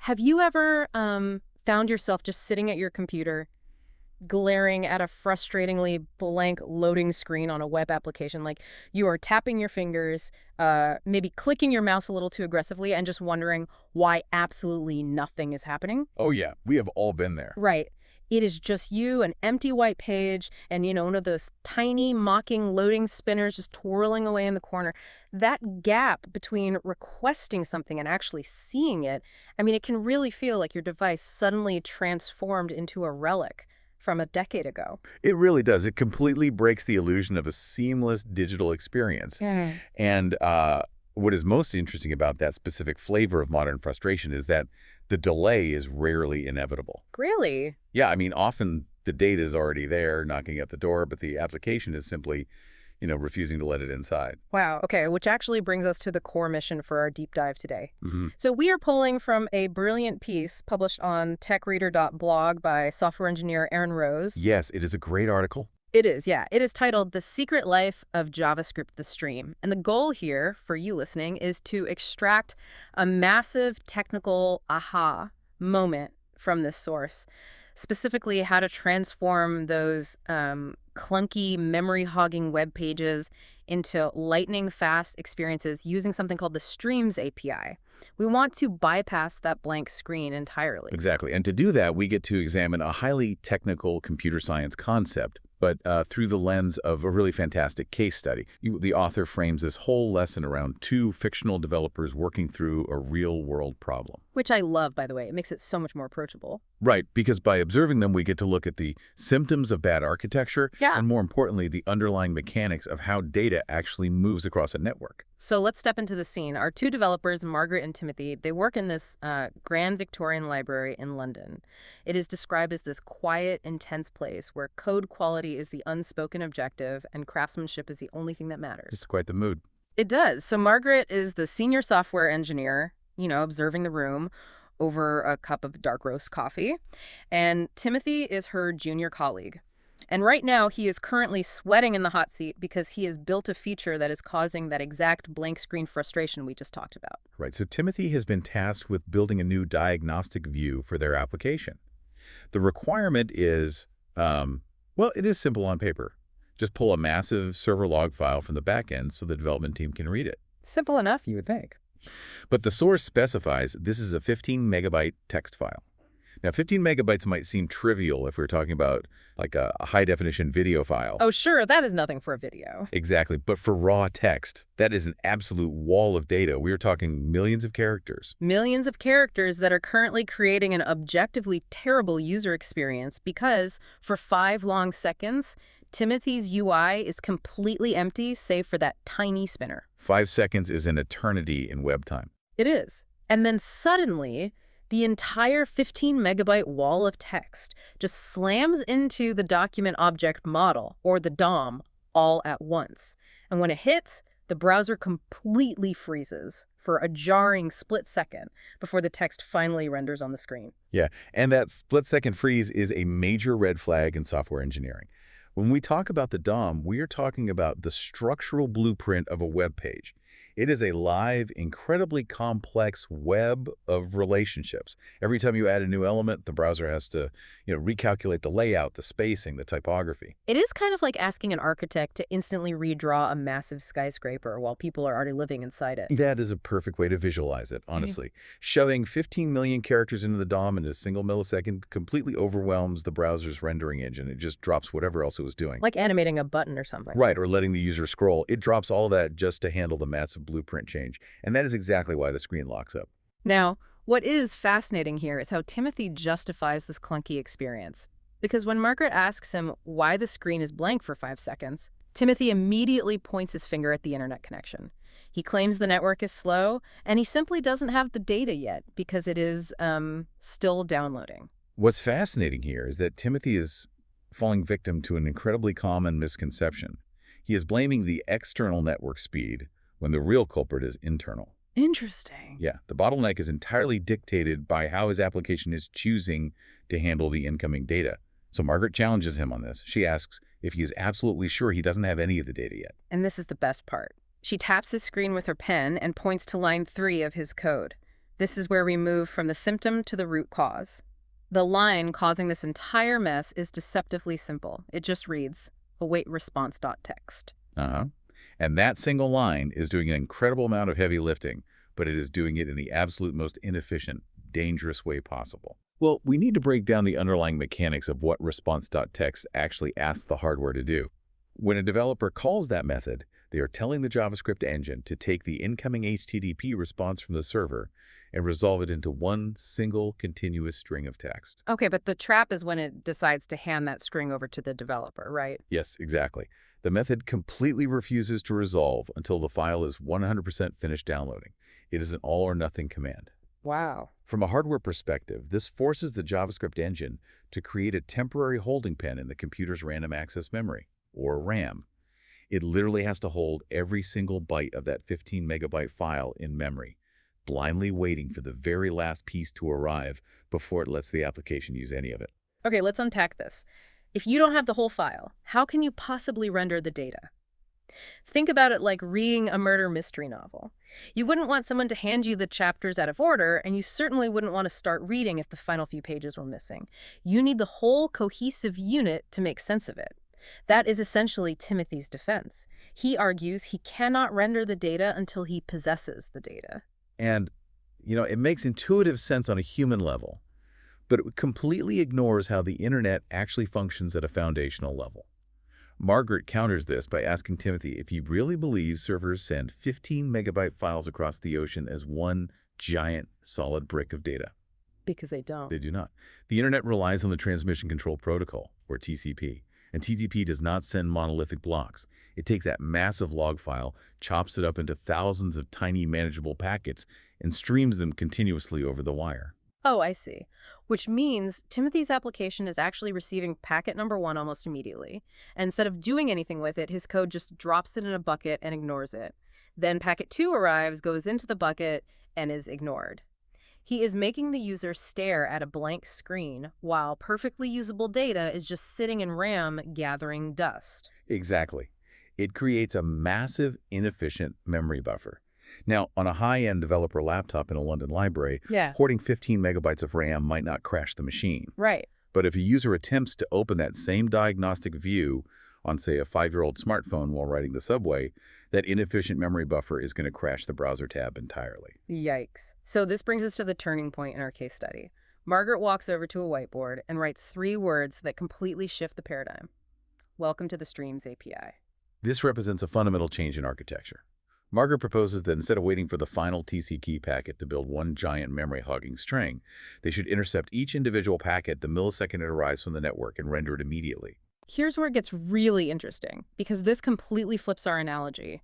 Have you ever found yourself just sitting at your computer, glaring at a frustratingly blank loading screen on a web application? Like you are tapping your fingers, maybe clicking your mouse a little too aggressively, and just wondering why absolutely nothing is happening? Oh yeah, we have all been there. Right. It is just you, an empty white page, and, one of those tiny mocking loading spinners just twirling away in the corner. That gap between requesting something and actually seeing it, I mean, it can really feel like your device suddenly transformed into a relic from a decade ago. It really does. It completely breaks the illusion of a seamless digital experience. Yeah. And what is most interesting about that specific flavor of modern frustration is that the delay is rarely inevitable. Really? Yeah, I mean, often the data is already there, knocking at the door, but the application is simply, refusing to let it inside. Wow. Okay, which actually brings us to the core mission for our deep dive today. Hmm. So we are pulling from a brilliant piece published on tech-reader.blog by software engineer Aaron Rose. Yes, it is a great article. It is, yeah. It is titled The Secret Life of JavaScript the Stream. And the goal here, for you listening, is to extract a massive technical aha moment from this source. Specifically, how to transform those clunky, memory-hogging web pages into lightning-fast experiences using something called the Streams API. We want to bypass that blank screen entirely. Exactly. And to do that, we get to examine a highly technical computer science concept, but through the lens of a really fantastic case study. The author frames this whole lesson around two fictional developers working through a real-world problem. Which I love, by the way. It makes it so much more approachable. Right, because by observing them, we get to look at the symptoms of bad architecture, Yeah. and more importantly, the underlying mechanics of how data actually moves across a network. So let's step into the scene. Our two developers, Margaret and Timothy, they work in this Grand Victorian Library in London. It is described as this quiet, intense place where code quality is the unspoken objective and craftsmanship is the only thing that matters. It's quite the mood. It does. So Margaret is the senior software engineer, observing the room over a cup of dark roast coffee. And Timothy is her junior colleague. And right now, he is currently sweating in the hot seat because he has built a feature that is causing that exact blank screen frustration we just talked about. Right, so Timothy has been tasked with building a new diagnostic view for their application. The requirement is, it is simple on paper. Just pull a massive server log file from the backend so the development team can read it. Simple enough, you would think. But the source specifies this is a 15-megabyte text file. Now, 15 megabytes might seem trivial if we're talking about like a high-definition video file. Oh, sure, that is nothing for a video. Exactly, but for raw text, that is an absolute wall of data. We're talking millions of characters. Millions of characters that are currently creating an objectively terrible user experience because for 5 long seconds, Timothy's UI is completely empty save for that tiny spinner. 5 seconds is an eternity in web time. It is. And then suddenly, the entire 15-megabyte wall of text just slams into the document object model, or the DOM, all at once. And when it hits, the browser completely freezes for a jarring split second before the text finally renders on the screen. Yeah, and that split-second freeze is a major red flag in software engineering. When we talk about the DOM, we are talking about the structural blueprint of a web page. It is a live, incredibly complex web of relationships. Every time you add a new element, the browser has to, recalculate the layout, the spacing, the typography. It is kind of like asking an architect to instantly redraw a massive skyscraper while people are already living inside it. That is a perfect way to visualize it, honestly. Shoving 15 million characters into the DOM in a single millisecond completely overwhelms the browser's rendering engine. It just drops whatever else it was doing. Like animating a button or something. Right, or letting the user scroll. It drops all that just to handle the massive blueprint change. And that is exactly why the screen locks up. Now, what is fascinating here is how Timothy justifies this clunky experience. Because when Margaret asks him why the screen is blank for 5 seconds, Timothy immediately points his finger at the internet connection. He claims the network is slow, and he simply doesn't have the data yet because it is still downloading. What's fascinating here is that Timothy is falling victim to an incredibly common misconception. He is blaming the external network speed when the real culprit is internal. Interesting. Yeah, the bottleneck is entirely dictated by how his application is choosing to handle the incoming data. So Margaret challenges him on this. She asks if he is absolutely sure he doesn't have any of the data yet. And this is the best part. She taps his screen with her pen and points to line 3 of his code. This is where we move from the symptom to the root cause. The line causing this entire mess is deceptively simple. It just reads, await response.txt. Uh-huh. And that single line is doing an incredible amount of heavy lifting, but it is doing it in the absolute most inefficient, dangerous way possible. Well, we need to break down the underlying mechanics of what response.txt actually asks the hardware to do. When a developer calls that method, they are telling the JavaScript engine to take the incoming HTTP response from the server and resolve it into one single continuous string of text. Okay, but the trap is when it decides to hand that string over to the developer, right? Yes, exactly. The method completely refuses to resolve until the file is 100% finished downloading. It is an all-or-nothing command. Wow. From a hardware perspective, this forces the JavaScript engine to create a temporary holding pen in the computer's random access memory, or RAM. It literally has to hold every single byte of that 15-megabyte file in memory, blindly waiting for the very last piece to arrive before it lets the application use any of it. Okay, let's unpack this. If you don't have the whole file, how can you possibly render the data? Think about it like reading a murder mystery novel. You wouldn't want someone to hand you the chapters out of order, and you certainly wouldn't want to start reading if the final few pages were missing. You need the whole cohesive unit to make sense of it. That is essentially Timothy's defense. He argues he cannot render the data until he possesses the data. And, it makes intuitive sense on a human level, but it completely ignores how the internet actually functions at a foundational level. Margaret counters this by asking Timothy if he really believes servers send 15-megabyte files across the ocean as one giant solid brick of data. Because they don't. They do not. The internet relies on the Transmission Control Protocol, or TCP, and TCP does not send monolithic blocks. It takes that massive log file, chops it up into thousands of tiny manageable packets, and streams them continuously over the wire. Oh, I see. Which means Timothy's application is actually receiving packet number 1 almost immediately. And instead of doing anything with it, his code just drops it in a bucket and ignores it. Then packet 2 arrives, goes into the bucket, and is ignored. He is making the user stare at a blank screen while perfectly usable data is just sitting in RAM gathering dust. Exactly. It creates a massive, inefficient memory buffer. Now, on a high-end developer laptop in a London library, hoarding 15 megabytes of RAM might not crash the machine. Right. But if a user attempts to open that same diagnostic view on, say, a 5-year-old smartphone while riding the subway, that inefficient memory buffer is going to crash the browser tab entirely. Yikes. So this brings us to the turning point in our case study. Margaret walks over to a whiteboard and writes 3 words that completely shift the paradigm. Welcome to the Streams API. This represents a fundamental change in architecture. Margaret proposes that instead of waiting for the final TCP packet to build one giant memory-hogging string, they should intercept each individual packet the millisecond it arrives from the network and render it immediately. Here's where it gets really interesting, because this completely flips our analogy.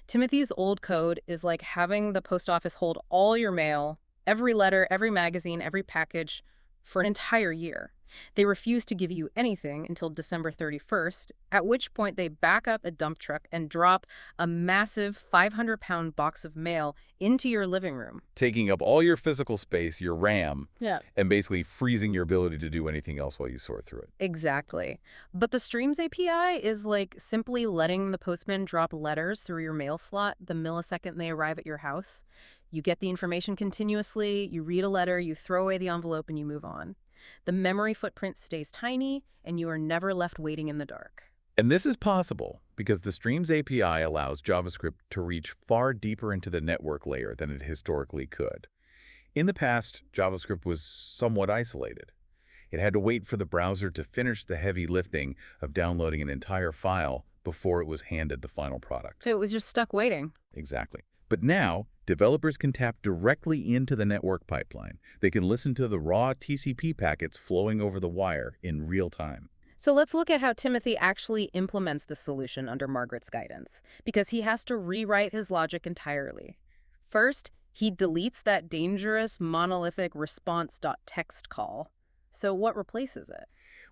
Timothy's old code is like having the post office hold all your mail, every letter, every magazine, every package, for an entire year. They refuse to give you anything until December 31st, at which point they back up a dump truck and drop a massive 500-pound box of mail into your living room. Taking up all your physical space, your RAM, Yeah. and basically freezing your ability to do anything else while you sort through it. Exactly. But the Streams API is like simply letting the postman drop letters through your mail slot the millisecond they arrive at your house. You get the information continuously, you read a letter, you throw away the envelope, and you move on. The memory footprint stays tiny, and you are never left waiting in the dark. And this is possible because the Streams API allows JavaScript to reach far deeper into the network layer than it historically could. In the past, JavaScript was somewhat isolated. It had to wait for the browser to finish the heavy lifting of downloading an entire file before it was handed the final product. So it was just stuck waiting. Exactly. But now, developers can tap directly into the network pipeline. They can listen to the raw TCP packets flowing over the wire in real time. So let's look at how Timothy actually implements the solution under Margaret's guidance, because he has to rewrite his logic entirely. First, he deletes that dangerous monolithic response.txt call. So what replaces it?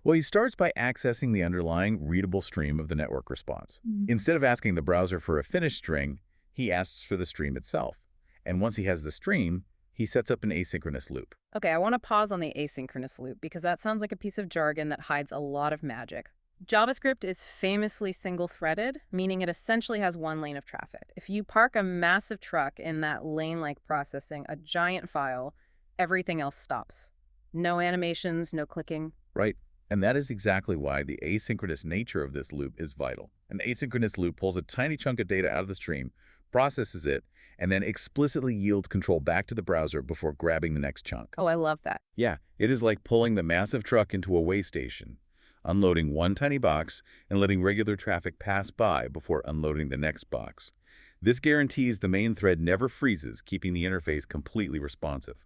Well, he starts by accessing the underlying readable stream of the network response. Instead of asking the browser for a finished string, he asks for the stream itself. And once he has the stream, he sets up an asynchronous loop. Okay, I want to pause on the asynchronous loop because that sounds like a piece of jargon that hides a lot of magic. JavaScript is famously single-threaded, meaning it essentially has one lane of traffic. If you park a massive truck in that lane like processing a giant file, everything else stops. No animations, no clicking. Right. And that is exactly why the asynchronous nature of this loop is vital. An asynchronous loop pulls a tiny chunk of data out of the stream, processes it, and then explicitly yields control back to the browser before grabbing the next chunk. Oh, I love that. Yeah, it is like pulling the massive truck into a weigh station, unloading one tiny box and letting regular traffic pass by before unloading the next box. This guarantees the main thread never freezes, keeping the interface completely responsive.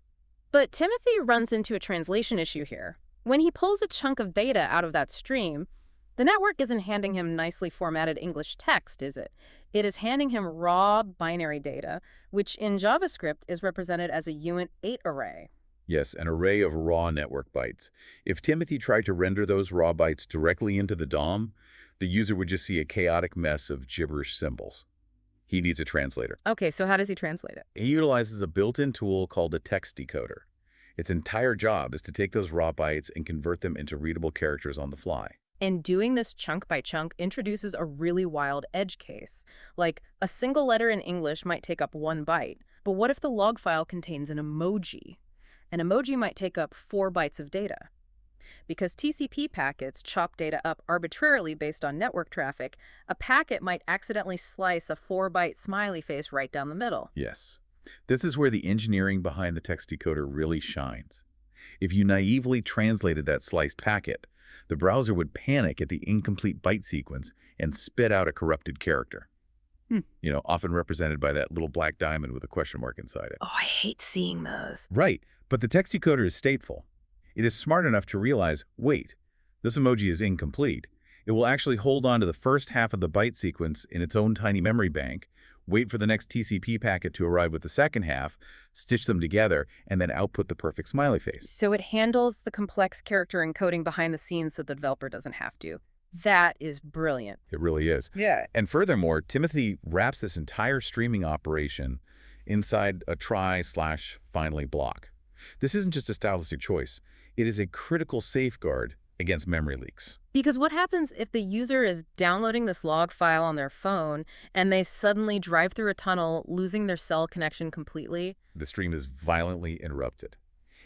But Timothy runs into a translation issue here. When he pulls a chunk of data out of that stream, the network isn't handing him nicely formatted English text, is it? It is handing him raw binary data, which in JavaScript is represented as a uint8 array. Yes, an array of raw network bytes. If Timothy tried to render those raw bytes directly into the DOM, the user would just see a chaotic mess of gibberish symbols. He needs a translator. Okay, so how does he translate it? He utilizes a built-in tool called a text decoder. Its entire job is to take those raw bytes and convert them into readable characters on the fly. And doing this chunk by chunk introduces a really wild edge case. Like, a single letter in English might take up 1 byte, but what if the log file contains an emoji? An emoji might take up 4 bytes of data. Because TCP packets chop data up arbitrarily based on network traffic, a packet might accidentally slice a 4-byte smiley face right down the middle. Yes. This is where the engineering behind the text decoder really shines. If you naively translated that sliced packet, the browser would panic at the incomplete byte sequence and spit out a corrupted character. Often represented by that little black diamond with a question mark inside it. Oh, I hate seeing those. Right, but the text decoder is stateful. It is smart enough to realize, wait, this emoji is incomplete. It will actually hold on to the first half of the byte sequence in its own tiny memory bank, wait for the next TCP packet to arrive with the second half, stitch them together, and then output the perfect smiley face. So it handles the complex character encoding behind the scenes so the developer doesn't have to. That is brilliant. It really is. Yeah. And furthermore, Timothy wraps this entire streaming operation inside a try/finally block. This isn't just a stylistic choice. It is a critical safeguard against memory leaks. Because what happens if the user is downloading this log file on their phone and they suddenly drive through a tunnel, losing their cell connection completely? The stream is violently interrupted.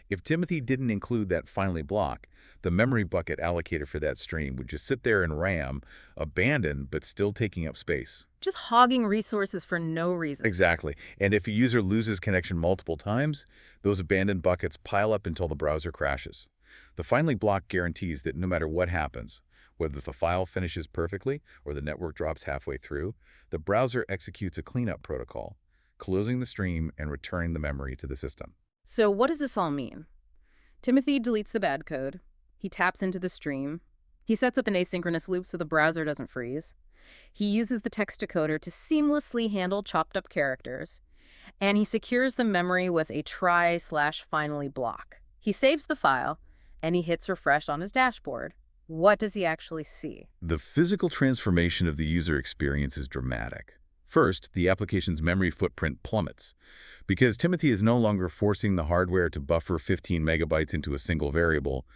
If Timothy didn't include that finally block, the memory bucket allocated for that stream would just sit there in RAM, abandoned but still taking up space. Just hogging resources for no reason. Exactly. And if a user loses connection multiple times, those abandoned buckets pile up until the browser crashes. The finally block guarantees that no matter what happens, whether the file finishes perfectly or the network drops halfway through, the browser executes a cleanup protocol, closing the stream and returning the memory to the system. So what does this all mean? Timothy deletes the bad code. He taps into the stream. He sets up an asynchronous loop so the browser doesn't freeze. He uses the text decoder to seamlessly handle chopped up characters. And he secures the memory with a try/finally block. He saves the file, and he hits refresh on his dashboard. What does he actually see? The physical transformation of the user experience is dramatic. First, the application's memory footprint plummets. Because Timothy is no longer forcing the hardware to buffer 15 megabytes into a single variable,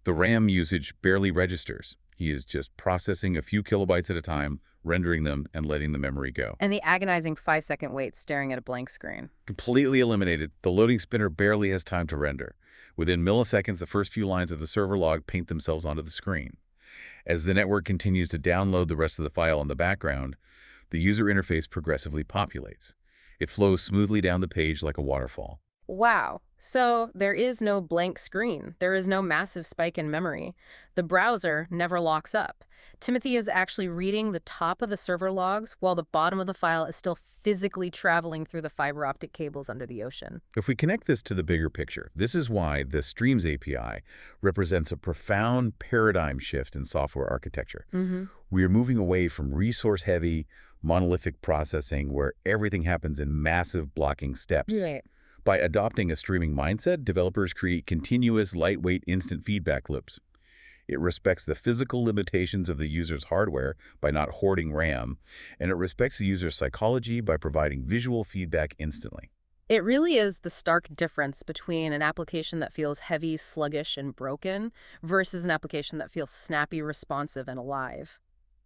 the RAM usage barely registers. He is just processing a few kilobytes at a time, rendering them, and letting the memory go. And the agonizing 5-second wait staring at a blank screen. Completely eliminated, the loading spinner barely has time to render. Within milliseconds, the first few lines of the server log paint themselves onto the screen. As the network continues to download the rest of the file in the background, the user interface progressively populates. It flows smoothly down the page like a waterfall. Wow. So there is no blank screen. There is no massive spike in memory. The browser never locks up. Timothy is actually reading the top of the server logs while the bottom of the file is still physically traveling through the fiber optic cables under the ocean. If we connect this to the bigger picture, this is why the Streams API represents a profound paradigm shift in software architecture. We are moving away from resource-heavy, monolithic processing where everything happens in massive blocking steps. Right. By adopting a streaming mindset, developers create continuous, lightweight, instant feedback loops. It respects the physical limitations of the user's hardware by not hoarding RAM, and it respects the user's psychology by providing visual feedback instantly. It really is the stark difference between an application that feels heavy, sluggish, and broken versus an application that feels snappy, responsive, and alive.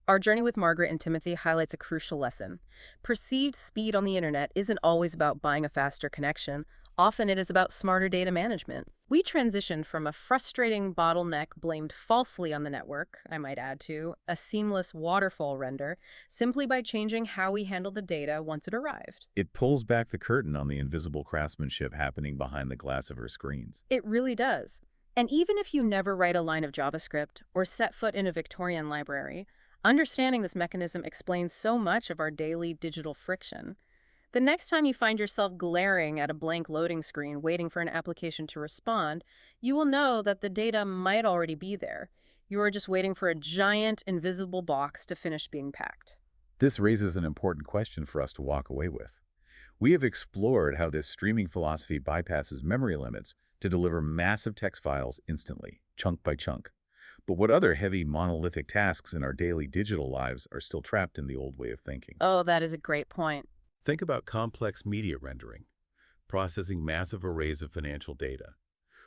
Our journey with Margaret and Timothy highlights a crucial lesson. Perceived speed on the internet isn't always about buying a faster connection. Often it is about smarter data management. We transitioned from a frustrating bottleneck blamed falsely on the network, I might add to, a seamless waterfall render, simply by changing how we handle the data once it arrived. It pulls back the curtain on the invisible craftsmanship happening behind the glass of our screens. It really does. And even if you never write a line of JavaScript or set foot in a Victorian library, understanding this mechanism explains so much of our daily digital friction. The next time you find yourself glaring at a blank loading screen waiting for an application to respond, you will know that the data might already be there. You are just waiting for a giant, invisible box to finish being packed. This raises an important question for us to walk away with. We have explored how this streaming philosophy bypasses memory limits to deliver massive text files instantly, chunk by chunk. But what other heavy monolithic tasks in our daily digital lives are still trapped in the old way of thinking? Oh, that is a great point. Think about complex media rendering, processing massive arrays of financial data,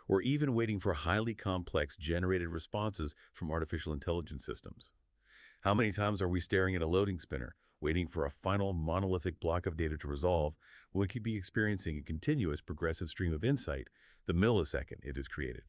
or even waiting for highly complex generated responses from artificial intelligence systems. How many times are we staring at a loading spinner, waiting for a final monolithic block of data to resolve, when we could be experiencing a continuous progressive stream of insight the millisecond it is created?